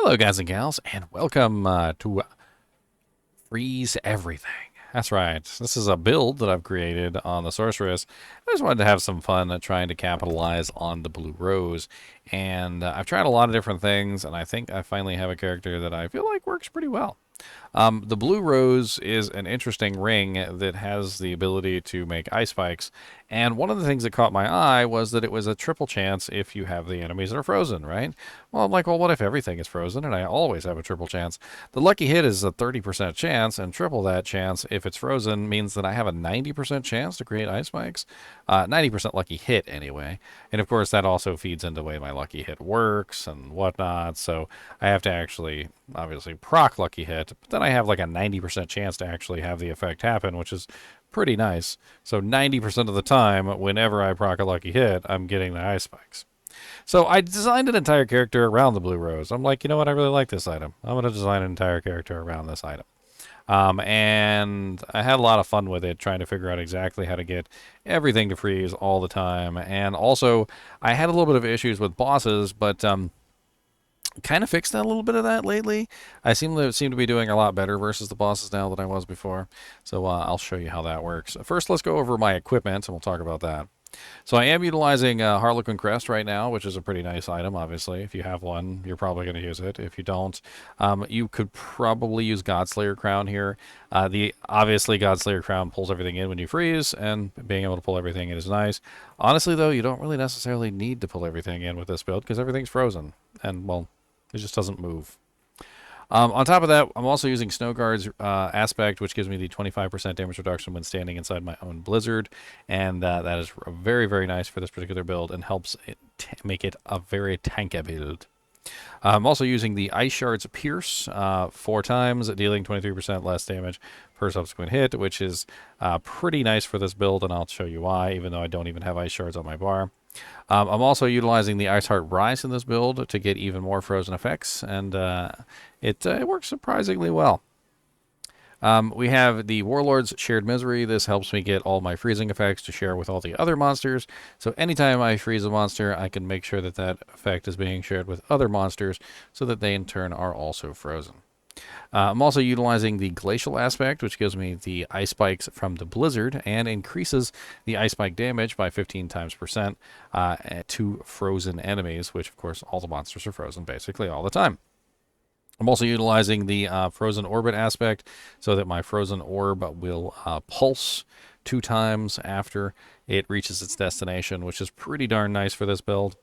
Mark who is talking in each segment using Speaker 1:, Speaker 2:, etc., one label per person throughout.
Speaker 1: Hello, guys and gals, and welcome to Freeze Everything. That's right. This is a build that I've created on the Sorceress. I just wanted to have some fun trying to capitalize on the Blue Rose. And I've tried a lot of different things, and I think I finally have a character that I feel like works pretty well. The Blue Rose is an interesting ring that has the ability to make ice spikes, and one of the things that caught my eye was that it was a triple chance if you have the enemies that are frozen, right? Well, I'm like, well, what if everything is frozen, and I always have a triple chance? The lucky hit is a 30% chance, and triple that chance if it's frozen means that I have a 90% chance to create ice spikes. 90% lucky hit, anyway. And of course, that also feeds into the way my lucky hit works and whatnot, so I have to actually, obviously, proc lucky hit, but then I have like a 90% chance to actually have the effect happen, which is pretty nice. So 90% of the time, whenever I proc a lucky hit, I'm getting the ice spikes. So I designed an entire character around the Blue Rose. I'm like, you know what? I really like this item. I'm going to design an entire character around this item. And I had a lot of fun with it, trying to figure out exactly how to get everything to freeze all the time. And also, I had a little bit of issues with bosses, but kind of fixed that a little bit of that lately. I seem to be doing a lot better versus the bosses now than I was before. So I'll show you how that works. First, let's go over my equipment, and we'll talk about that. So I am utilizing Harlequin Crest right now, which is a pretty nice item, obviously. If you have one, you're probably going to use it. If you don't, you could probably use Godslayer Crown here. Obviously, Godslayer Crown pulls everything in when you freeze, and being able to pull everything in is nice. Honestly, though, you don't really necessarily need to pull everything in with this build, because everything's frozen. And, well, it just doesn't move. On top of that, I'm also using Snow Guard's aspect, which gives me the 25% damage reduction when standing inside my own blizzard, and that is very, very nice for this particular build and helps make it a very tanky build. I'm also using the Ice Shards Pierce 4 times, dealing 23% less damage per subsequent hit, which is pretty nice for this build, and I'll show you why, even though I don't even have Ice Shards on my bar. I'm also utilizing the Ice Heart Rise in this build to get even more frozen effects, and it works surprisingly well. We have the Warlord's Shared Misery. This helps me get all my freezing effects to share with all the other monsters. So anytime I freeze a monster, I can make sure that that effect is being shared with other monsters so that they in turn are also frozen. I'm also utilizing the Glacial aspect, which gives me the ice spikes from the blizzard and increases the ice spike damage by 15 times percent to frozen enemies, which of course all the monsters are frozen basically all the time. I'm also utilizing the Frozen Orbit aspect so that my Frozen Orb will pulse 2 times after it reaches its destination, which is pretty darn nice for this build.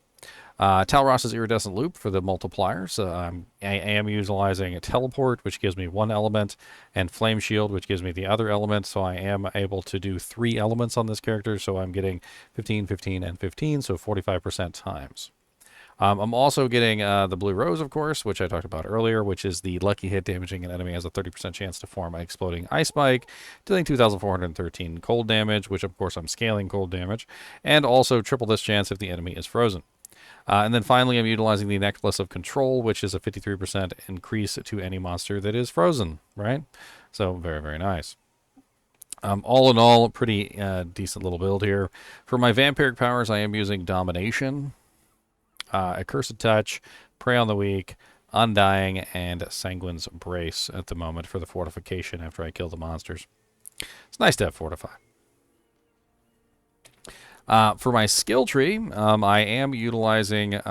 Speaker 1: Talros's Iridescent Loop for the multipliers. I am utilizing a Teleport, which gives me 1 element, and Flame Shield, which gives me the other element, so I am able to do 3 elements on this character, so I'm getting 15, 15, and 15, so 45% times. I'm also getting the Blue Rose, of course, which I talked about earlier, which is the lucky hit damaging an enemy has a 30% chance to form an exploding ice spike, dealing 2,413 cold damage, which of course I'm scaling cold damage, and also triple this chance if the enemy is frozen. And then finally, I'm utilizing the Necklace of Control, which is a 53% increase to any monster that is frozen, right? So very, very nice. All in all, pretty decent little build here. For my vampiric powers, I am using Domination, Accursed Touch, Prey on the Weak, Undying, and Sanguine's Brace at the moment for the fortification after I kill the monsters. It's nice to have Fortify. For my skill tree, I am utilizing 1 in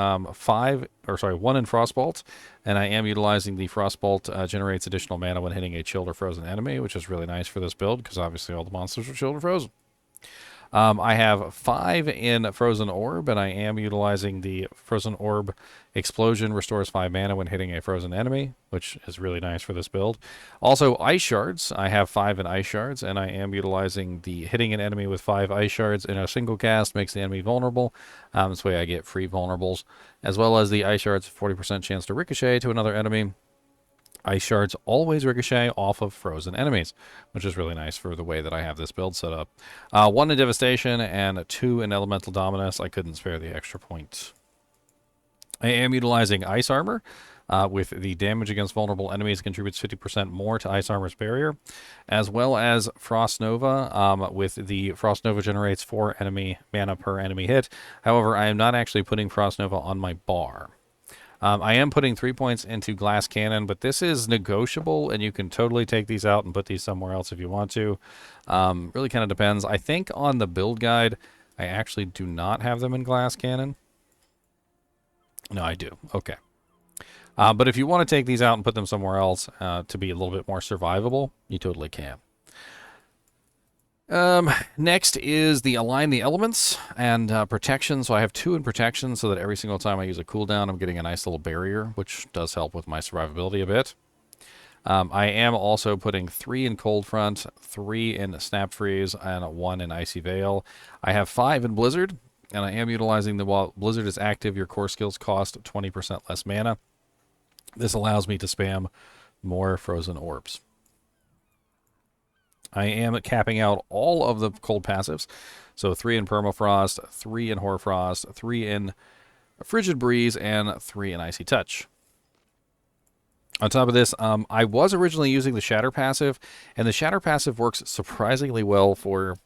Speaker 1: Frostbolt, and I am utilizing the Frostbolt generates additional mana when hitting a chilled or frozen enemy, which is really nice for this build because obviously all the monsters are chilled or frozen. I have 5 in Frozen Orb, and I am utilizing the Frozen Orb Explosion restores 5 mana when hitting a frozen enemy, which is really nice for this build. Also, Ice Shards. I have 5 in Ice Shards, and I am utilizing the hitting an enemy with 5 Ice Shards in a single cast makes the enemy vulnerable. This way I get free vulnerables, as well as the Ice Shards 40% chance to ricochet to another enemy. Ice Shards always ricochet off of frozen enemies, which is really nice for the way that I have this build set up. 1 in Devastation and 2 in Elemental Dominus. I couldn't spare the extra point. I am utilizing Ice Armor. With the damage against vulnerable enemies contributes 50% more to Ice Armor's barrier, as well as Frost Nova. With the Frost Nova generates 4 enemy mana per enemy hit. However, I am not actually putting Frost Nova on my bar. I am putting 3 points into glass cannon, but this is negotiable, and you can totally take these out and put these somewhere else if you want to. Really kind of depends. I think on the build guide, I actually do not have them in glass cannon. No, I do. Okay. But if you want to take these out and put them somewhere else to be a little bit more survivable, you totally can. Next is the align the elements and protection. So I have 2 in protection so that every single time I use a cooldown, I'm getting a nice little barrier, which does help with my survivability a bit. I am also putting 3 in cold front, 3 in snap freeze, and 1 in icy veil. I have 5 in blizzard, and I am utilizing the while blizzard is active, your core skills cost 20% less mana. This allows me to spam more frozen orbs. I am capping out all of the cold passives. So 3 in Permafrost, 3 in Hoarfrost, 3 in Frigid Breeze, and 3 in Icy Touch. On top of this, I was originally using the Shatter passive, and the Shatter passive works surprisingly well for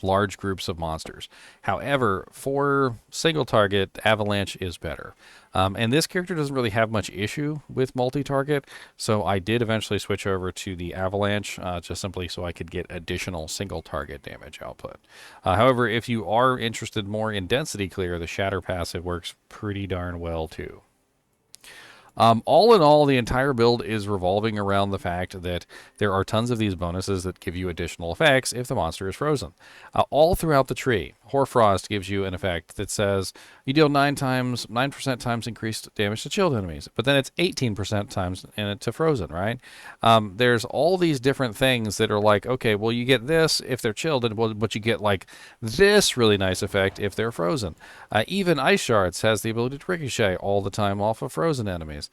Speaker 1: large groups of monsters. However, for single target, Avalanche is better. And this character doesn't really have much issue with multi-target, so I did eventually switch over to the Avalanche, just simply so I could get additional single target damage output. However, if you are interested more in density clear, the Shatter passive works pretty darn well too. All in all, the entire build is revolving around the fact that there are tons of these bonuses that give you additional effects if the monster is frozen. All throughout the tree, Hoarfrost gives you an effect that says you deal 9% times increased damage to chilled enemies, but then it's 18% times to frozen, right? There's all these different things that are like, okay, well, you get this if they're chilled, but you get like this really nice effect if they're frozen. Even Ice Shards has the ability to ricochet all the time off of frozen enemies.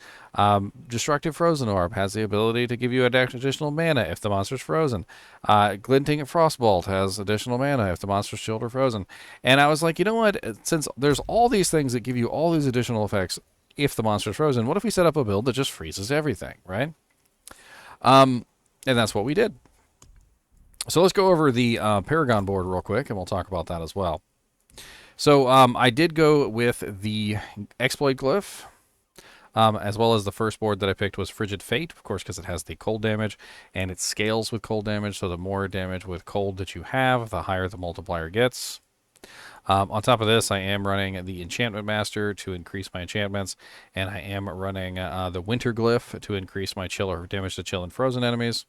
Speaker 1: Destructive Frozen Orb has the ability to give you additional mana if the monster's frozen. Glinting Frostbolt has additional mana if the monster's chilled or frozen. And I was like, you know what? Since there's all these things that give you all these additional effects if the monster's frozen, what if we set up a build that just freezes everything, right? And that's what we did. So let's go over the Paragon board real quick, and we'll talk about that as well. So I did go with the Exploit Glyph. As well as the first board that I picked was Frigid Fate, of course, because it has the cold damage, and it scales with cold damage, so the more damage with cold that you have, the higher the multiplier gets. On top of this, I am running the Enchantment Master to increase my enchantments, and I am running the Winter Glyph to increase my chill or damage to chill and frozen enemies.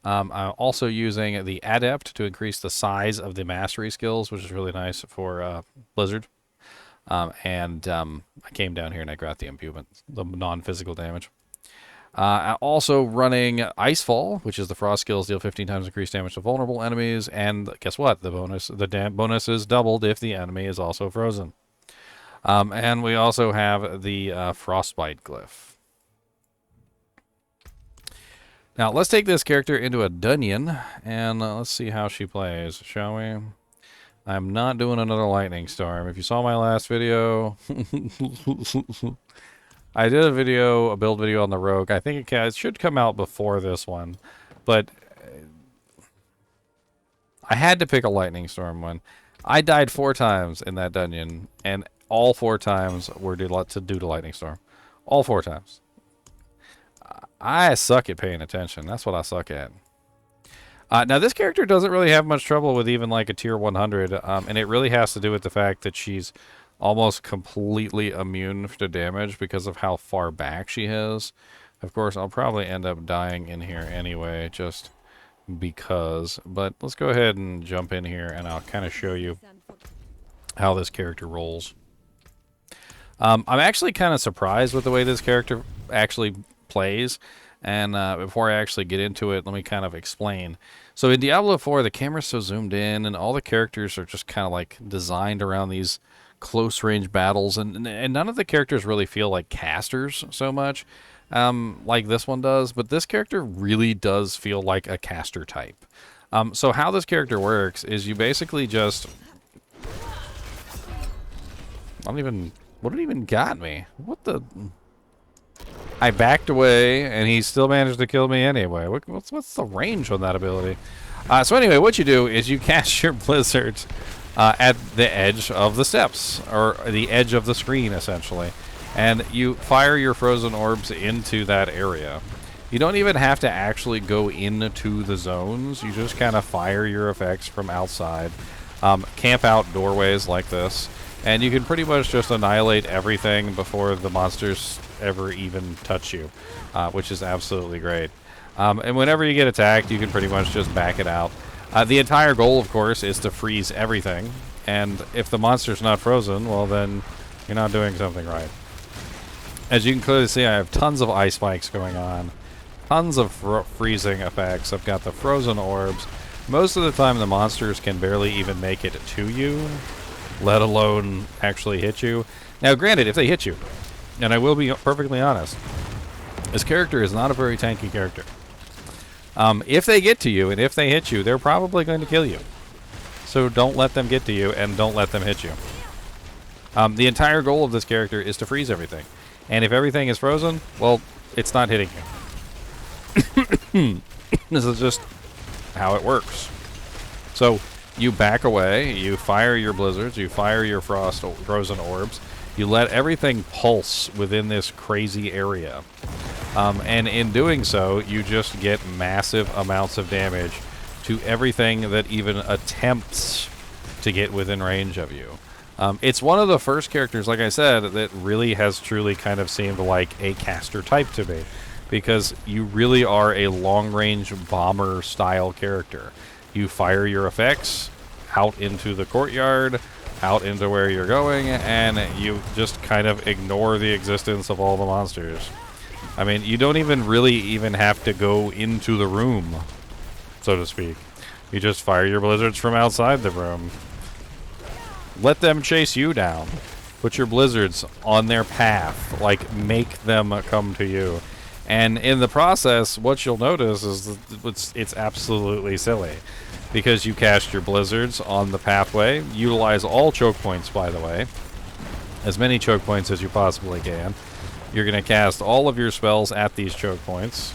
Speaker 1: I'm also using the Adept to increase the size of the mastery skills, which is really nice for Blizzard. I came down here and I got the imbuement, the non-physical damage. I'm also running Icefall, which is the frost skills deal 15 times increased damage to vulnerable enemies, and guess what? The bonus is doubled if the enemy is also frozen. And we also have the Frostbite Glyph. Now let's take this character into a dungeon and let's see how she plays, shall we? I'm not doing another lightning storm. If you saw my last video, I did a build video on the Rogue. I think it should come out before this one, but I had to pick a lightning storm one. I died 4 times in that dungeon, and all 4 times were due to lightning storm. All 4 times. I suck at paying attention. That's what I suck at. Now, this character doesn't really have much trouble with even like a tier 100, and it really has to do with the fact that she's almost completely immune to damage because of how far back she is. Of course, I'll probably end up dying in here anyway, just because. But let's go ahead and jump in here, and I'll kind of show you how this character rolls. I'm actually kind of surprised with the way this character actually plays. And before I actually get into it, let me kind of explain. So in Diablo 4, the camera's so zoomed in, and all the characters are just kind of like designed around these close-range battles, and none of the characters really feel like casters so much, like this one does. But this character really does feel like a caster type. So how this character works is you basically just... What it even got me? What the... I backed away, and he still managed to kill me anyway. What's the range on that ability? So anyway, what you do is you cast your blizzard at the edge of the steps, or the edge of the screen, essentially. and you fire your frozen orbs into that area. You don't even have to actually go into the zones. You just kind of fire your effects from outside. Camp out doorways like this, and you can pretty much just annihilate everything before the monsters ever even touch you, which is absolutely great. And whenever you get attacked, you can pretty much just back it out. The entire goal, of course, is to freeze everything, and if the monster's not frozen, well then, you're not doing something right. As you can clearly see, I have tons of ice spikes going on, tons of freezing effects. I've got the frozen orbs. Most of the time, the monsters can barely even make it to you, let alone actually hit you. Now, granted, if they hit you, and I will be perfectly honest, this character is not a very tanky character. If they get to you, and if they hit you, they're probably going to kill you. So don't let them get to you, and don't let them hit you. The entire goal of this character is to freeze everything. And if everything is frozen, well, it's not hitting you. This is just how it works. So you back away, you fire your blizzards, you fire your frozen orbs, you let everything pulse within this crazy area. And in doing so, you just get massive amounts of damage to everything that even attempts to get within range of you. It's one of the first characters, like I said, that really has truly kind of seemed like a caster type to me, because you really are a long-range bomber-style character. You fire your effects out into the courtyard, out into where you're going, and you just kind of ignore the existence of all the monsters. I mean, you don't even really have to go into the room, so to speak. You just fire your blizzards from outside the room. Let them chase you down. Put your blizzards on their path. Like, make them come to you. And in the process, what you'll notice is that it's absolutely silly. Because you cast your blizzards on the pathway. Utilize all choke points, by the way. As many choke points as you possibly can. You're going to cast all of your spells at these choke points.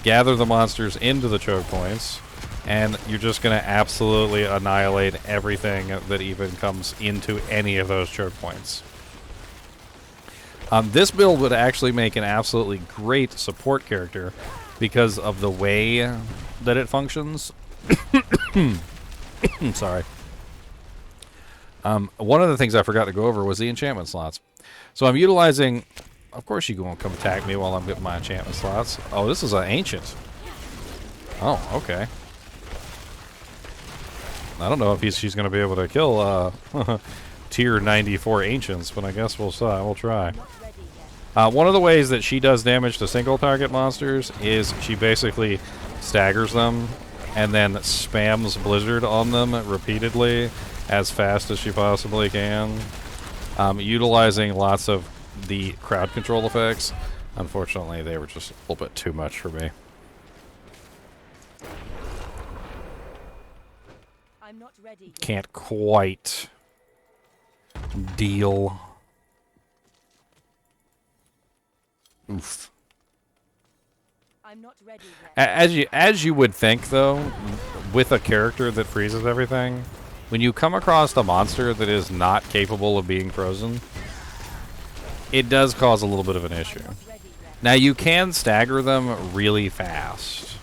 Speaker 1: Gather the monsters into the choke points. And you're just going to absolutely annihilate everything that even comes into any of those choke points. This build would actually make an absolutely great support character because of the way that it functions. Sorry. One of the things I forgot to go over was the enchantment slots. So I'm utilizing... Of course you won't come attack me while I'm getting my enchantment slots. Oh, this is an ancient. Oh, okay. I don't know if she's going to be able to kill tier 94 ancients, but I guess we'll try. One of the ways that she does damage to single target monsters is she basically staggers them and then spams Blizzard on them repeatedly as fast as she possibly can, utilizing lots of the crowd control effects. Unfortunately, they were just a little bit too much for me.
Speaker 2: I'm not ready yet.
Speaker 1: Can't quite deal. Oof.
Speaker 2: I'm not ready yet.
Speaker 1: As you would think, though, with a character that freezes everything, when you come across a monster that is not capable of being frozen, it does cause a little bit of an issue. Now, you can stagger them really fast,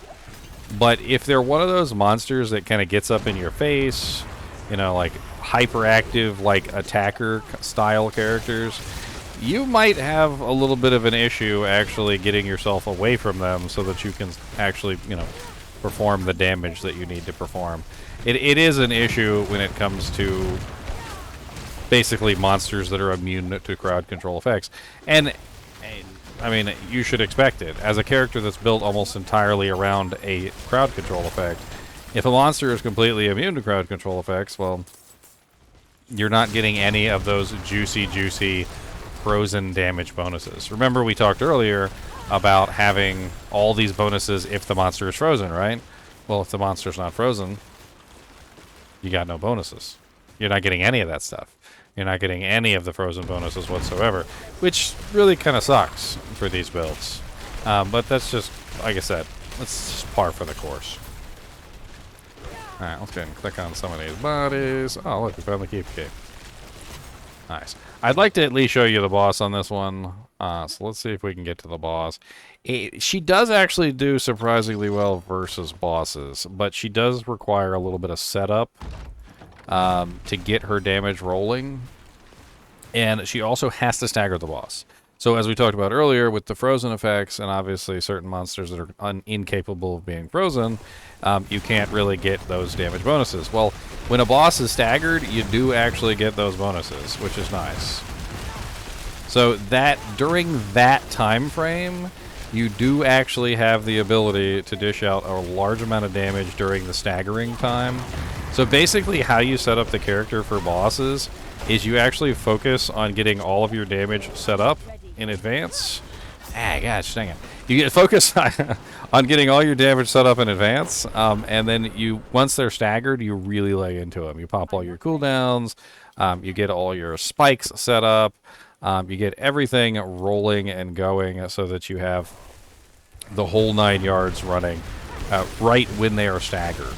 Speaker 1: but if they're one of those monsters that kind of gets up in your face, you know, like hyperactive, like attacker style characters, you might have a little bit of an issue actually getting yourself away from them so that you can actually, you know, perform the damage that you need to perform. It is an issue when it comes to basically monsters that are immune to crowd control effects. And I mean, you should expect it. As a character that's built almost entirely around a crowd control effect, if a monster is completely immune to crowd control effects, well, you're not getting any of those juicy frozen damage bonuses. Remember we talked earlier about having all these bonuses if the monster is frozen, right? Well, if the monster's not frozen, you got no bonuses. You're not getting any of that stuff. You're not getting any of the frozen bonuses whatsoever, which really kind of sucks for these builds. But that's just, like I said, that's just par for the course. Alright, let's go ahead and click on some of these bodies. Oh, look, we found the keep cape. Nice. I'd like to at least show you the boss on this one. So let's see if we can get to the boss. She does actually do surprisingly well versus bosses, but she does require a little bit of setup to get her damage rolling. And she also has to stagger the boss. So as we talked about earlier, with the frozen effects, and obviously certain monsters that are incapable of being frozen, you can't really get those damage bonuses. Well, when a boss is staggered, you do actually get those bonuses, which is nice. So that during that time frame, you do actually have the ability to dish out a large amount of damage during the staggering time. So basically how you set up the character for bosses is you actually focus on getting all of your damage set up in advance. Ah, gosh, dang it. You get focus on getting all your damage set up in advance, and then once they're staggered, you really lay into them. You pop all your cooldowns, you get all your spikes set up, you get everything rolling and going so that you have the whole 9 yards running right when they are staggered.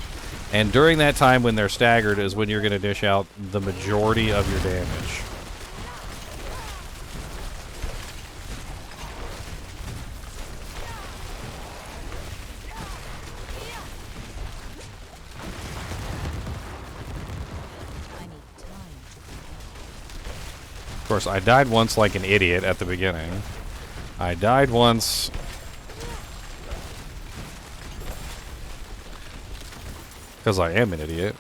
Speaker 1: And during that time when they're staggered is when you're going to dish out the majority of your damage. Of course, I died once like an idiot at the beginning. I died once... because I am an idiot.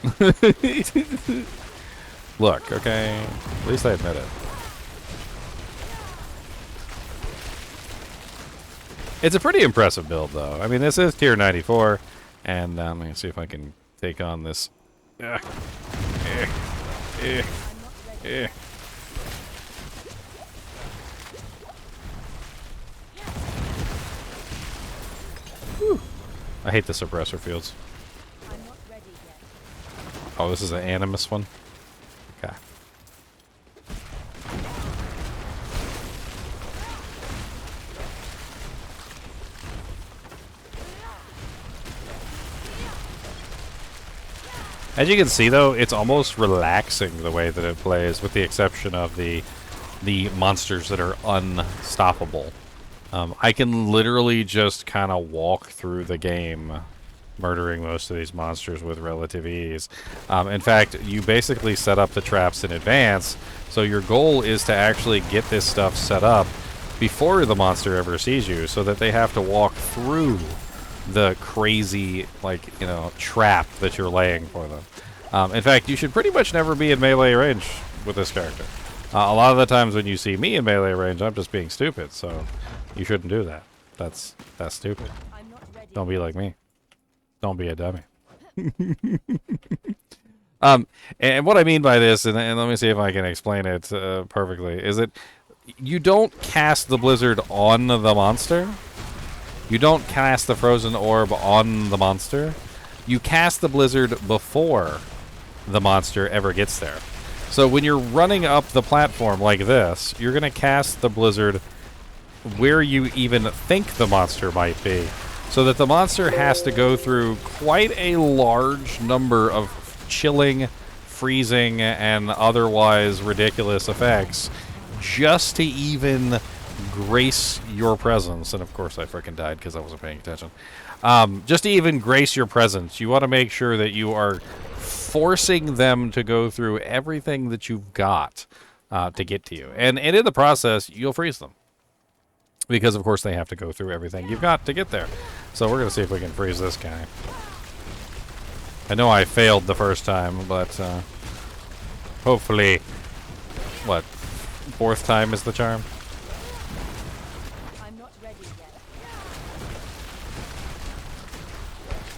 Speaker 1: Look, okay? At least I admit it. It's a pretty impressive build, though. I mean, this is tier 94, and let me see if I can take on this. I hate the suppressor fields. Oh, this is an animus one? Okay. As you can see, though, it's almost relaxing the way that it plays, with the exception of the monsters that are unstoppable. I can literally just kind of walk through the game murdering most of these monsters with relative ease. In fact, you basically set up the traps in advance, so your goal is to actually get this stuff set up before the monster ever sees you, so that they have to walk through the crazy, like, you know, trap that you're laying for them. In fact, you should pretty much never be in melee range with this character. A lot of the times when you see me in melee range, I'm just being stupid, so you shouldn't do that. That's stupid. Don't be like me. Don't be a dummy. And what I mean by this, and let me see if I can explain it perfectly, is that you don't cast the blizzard on the monster. You don't cast the frozen orb on the monster. You cast the blizzard before the monster ever gets there. So when you're running up the platform like this, you're going to cast the blizzard where you even think the monster might be, so that the monster has to go through quite a large number of chilling, freezing, and otherwise ridiculous effects just to even grace your presence. And of course I freaking died because I wasn't paying attention. Just to even grace your presence, you want to make sure that you are forcing them to go through everything that you've got to get to you. And in the process, you'll freeze them, because of course they have to go through everything you've got to get there. So we're going to see if we can freeze this guy. I know I failed the first time, but hopefully, what, fourth time is the charm?
Speaker 2: I'm not ready yet.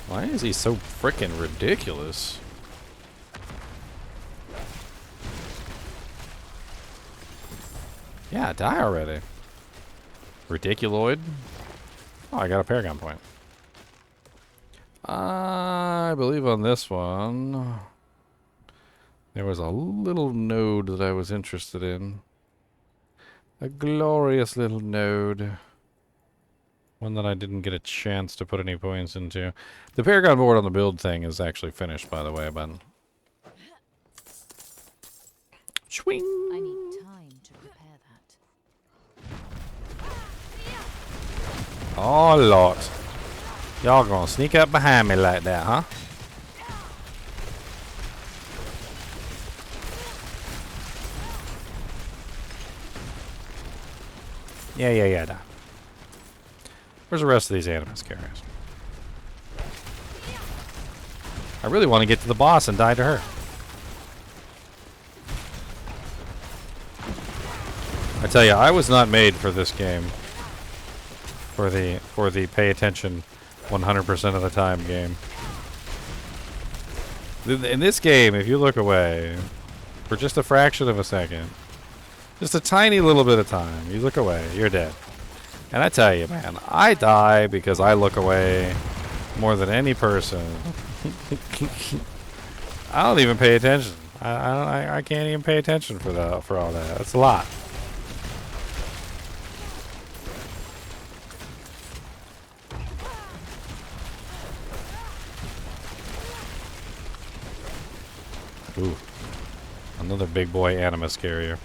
Speaker 1: Why is he so frickin' ridiculous? Yeah, die already. Ridiculoid. Oh, I got a Paragon point. I believe on this one there was a little node that I was interested in. A glorious little node. One that I didn't get a chance to put any points into. The Paragon board on the build thing is actually finished, by the way, but... Swing!
Speaker 2: I need
Speaker 1: Oh, Lord. Y'all gonna sneak up behind me like that, huh? Yeah. Where's the rest of these Animus carriers? I really want to get to the boss and die to her. I tell you, I was not made for this game. For the pay attention 100% of the time game. In this game, if you look away for just a fraction of a second, just a tiny little bit of time, you look away, you're dead. And I tell you, man, I die because I look away more than any person. I don't even pay attention. I can't even pay attention for all that. That's a lot. Ooh, another big boy Animus carrier.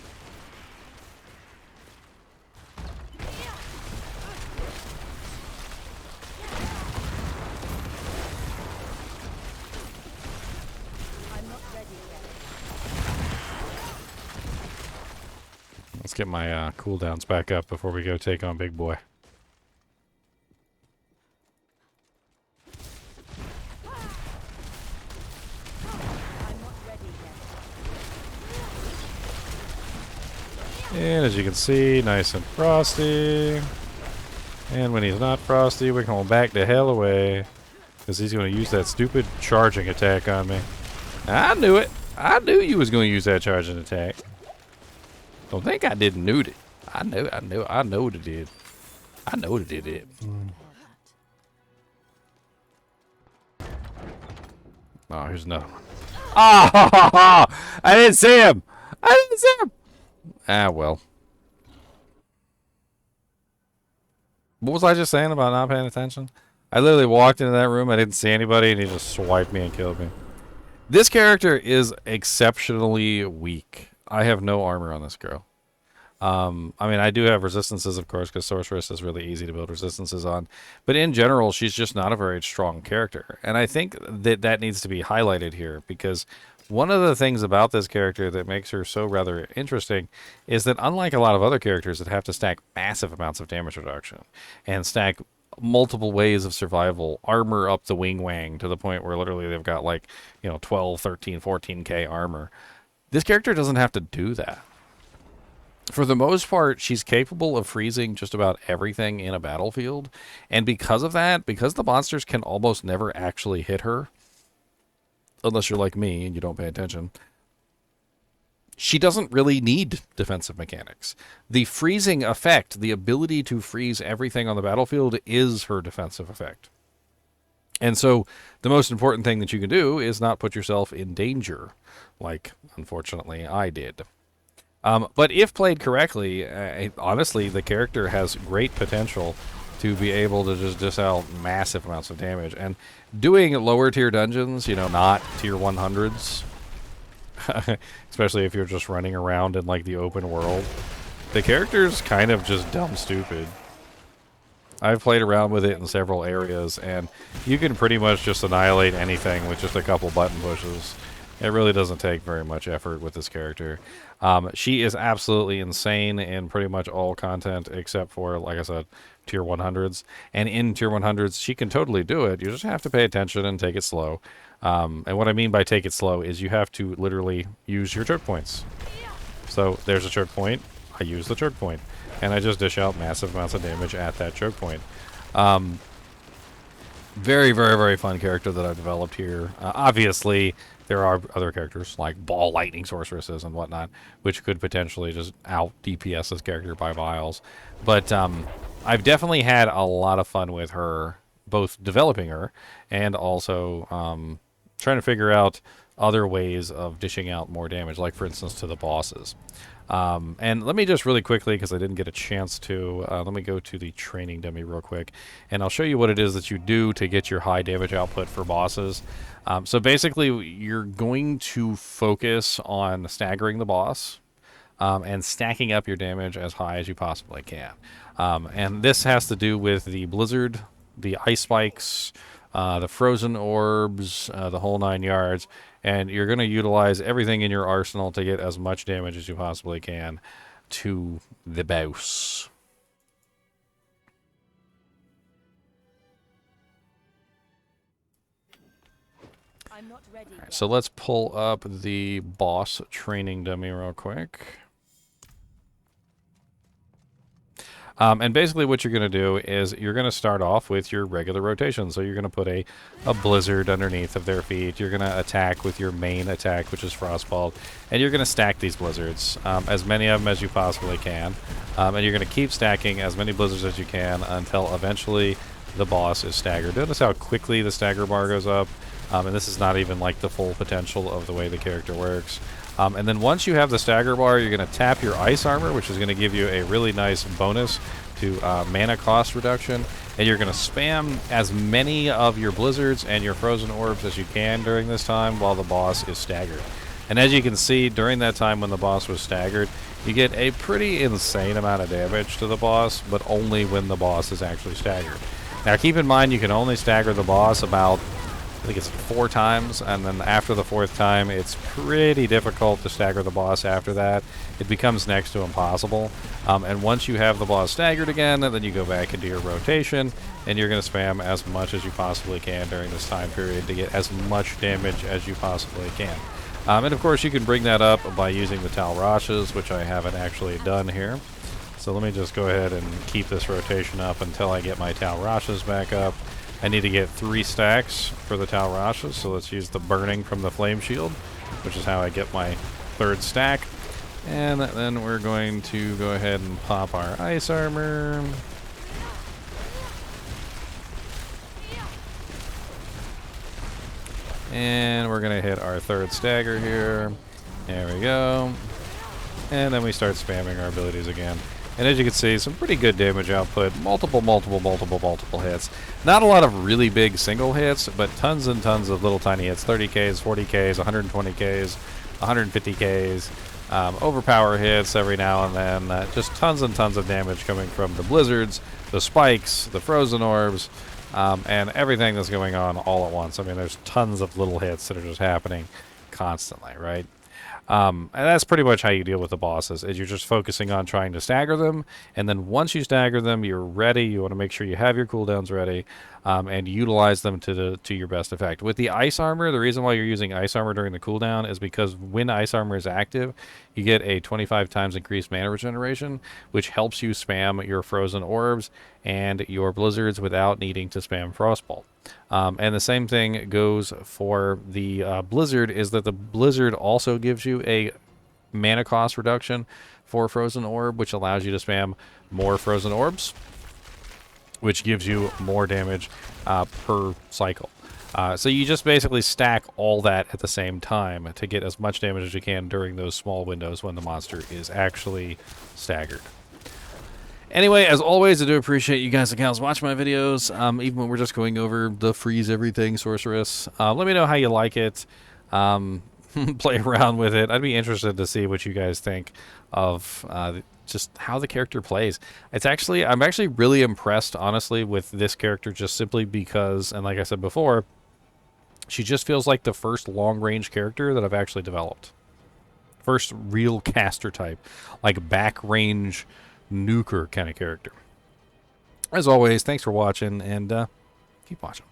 Speaker 1: Let's get my cooldowns back up before we go take on Big Boy. And as you can see, nice and frosty. And when he's not frosty, we're going back to hell away. Because he's going to use that stupid charging attack on me. I knew it. I knew you was going to use that charging attack. Don't think I didn't know it. I know it did. I know it did it. Oh, here's another one. Oh, I didn't see him. Ah, well. What was I just saying about not paying attention? I literally walked into that room, I didn't see anybody, and he just swiped me and killed me. This character is exceptionally weak. I have no armor on this girl. I mean, I do have resistances, of course, because Sorceress is really easy to build resistances on. But in general, she's just not a very strong character. And I think that that needs to be highlighted here, because one of the things about this character that makes her so rather interesting is that unlike a lot of other characters that have to stack massive amounts of damage reduction and stack multiple ways of survival, armor up the wing wang to the point where literally they've got like, 12, 13, 14k armor. This character doesn't have to do that. For the most part, she's capable of freezing just about everything in a battlefield. And because of that, because the monsters can almost never actually hit her, unless you're like me and you don't pay attention, she doesn't really need defensive mechanics. The freezing effect, the ability to freeze everything on the battlefield, is her defensive effect. And so the most important thing that you can do is not put yourself in danger, like, unfortunately, I did. But if played correctly, honestly, the character has great potential to be able to just dish out massive amounts of damage. And doing lower tier dungeons, not tier 100s, especially if you're just running around in like the open world, the character's kind of just dumb stupid. I've played around with it in several areas, and you can pretty much just annihilate anything with just a couple button pushes. It really doesn't take very much effort with this character. She is absolutely insane in pretty much all content except for, like I said, tier 100s. And in tier 100s, she can totally do it. You just have to pay attention and take it slow. And what I mean by take it slow is you have to literally use your choke points. So there's a choke point. I use the choke point. And I just dish out massive amounts of damage at that choke point. Very, very, very fun character that I've developed here. Obviously, there are other characters like ball lightning sorceresses and whatnot, which could potentially just out DPS this character by miles. But I've definitely had a lot of fun with her, both developing her and also trying to figure out other ways of dishing out more damage, like for instance to the bosses. And let me just really quickly, because I didn't get a chance to, let me go to the training dummy real quick, and I'll show you what it is that you do to get your high damage output for bosses. So basically, you're going to focus on staggering the boss. and stacking up your damage as high as you possibly can. And this has to do with the blizzard, the ice spikes, the frozen orbs, the whole 9 yards. And you're going to utilize everything in your arsenal to get as much damage as you possibly can to the boss.
Speaker 2: I'm not ready yet.
Speaker 1: So let's pull up the boss training dummy real quick. And basically what you're going to do is you're going to start off with your regular rotation. So you're going to put a blizzard underneath of their feet. You're going to attack with your main attack, which is Frostbolt. And you're going to stack these blizzards, as many of them as you possibly can. And you're going to keep stacking as many blizzards as you can until eventually the boss is staggered. Notice how quickly the stagger bar goes up. And this is not even like the full potential of the way the character works. And then once you have the stagger bar, you're going to tap your ice armor, which is going to give you a really nice bonus to mana cost reduction. And you're going to spam as many of your blizzards and your frozen orbs as you can during this time while the boss is staggered. And as you can see, during that time when the boss was staggered, you get a pretty insane amount of damage to the boss, but only when the boss is actually staggered. Now keep in mind, you can only stagger the boss about, I think it's 4 times, and then after the 4th time, it's pretty difficult to stagger the boss after that. It becomes next to impossible. And once you have the boss staggered again, then you go back into your rotation, and you're going to spam as much as you possibly can during this time period to get as much damage as you possibly can. And of course, you can bring that up by using the Talrashes, which I haven't actually done here. So let me just go ahead and keep this rotation up until I get my Talrashes back up. I need to get 3 stacks for the Talrashes, so let's use the burning from the flame shield, which is how I get my 3rd stack. And then we're going to go ahead and pop our ice armor. And we're going to hit our 3rd stagger here. There we go. And then we start spamming our abilities again. And as you can see, some pretty good damage output. Multiple hits. Not a lot of really big single hits, but tons and tons of little tiny hits. 30Ks, 40Ks, 120Ks, 150Ks. Overpower hits every now and then. Just tons and tons of damage coming from the blizzards, the spikes, the frozen orbs, and everything that's going on all at once. I mean, there's tons of little hits that are just happening constantly, right? And that's pretty much how you deal with the bosses, is you're just focusing on trying to stagger them, and then once you stagger them, you're ready. You want to make sure you have your cooldowns ready, and utilize them to your best effect. With the ice armor, the reason why you're using ice armor during the cooldown is because when ice armor is active, you get a 25 times increased mana regeneration, which helps you spam your frozen orbs and your blizzards without needing to spam frostbolt. And the same thing goes for the blizzard, is that the blizzard also gives you a mana cost reduction for frozen orb, which allows you to spam more frozen orbs, which gives you more damage per cycle. So you just basically stack all that at the same time to get as much damage as you can during those small windows when the monster is actually staggered. Anyway, as always, I do appreciate you guys and gals watching my videos, even when we're just going over the freeze everything Sorceress. Let me know how you like it. Play around with it. I'd be interested to see what you guys think of just how the character plays. I'm actually really impressed, honestly, with this character, just simply because, and like I said before, she just feels like the first long-range character that I've actually developed. First real caster type, like back-range nuker kind of character. As always, thanks for watching, and keep watching.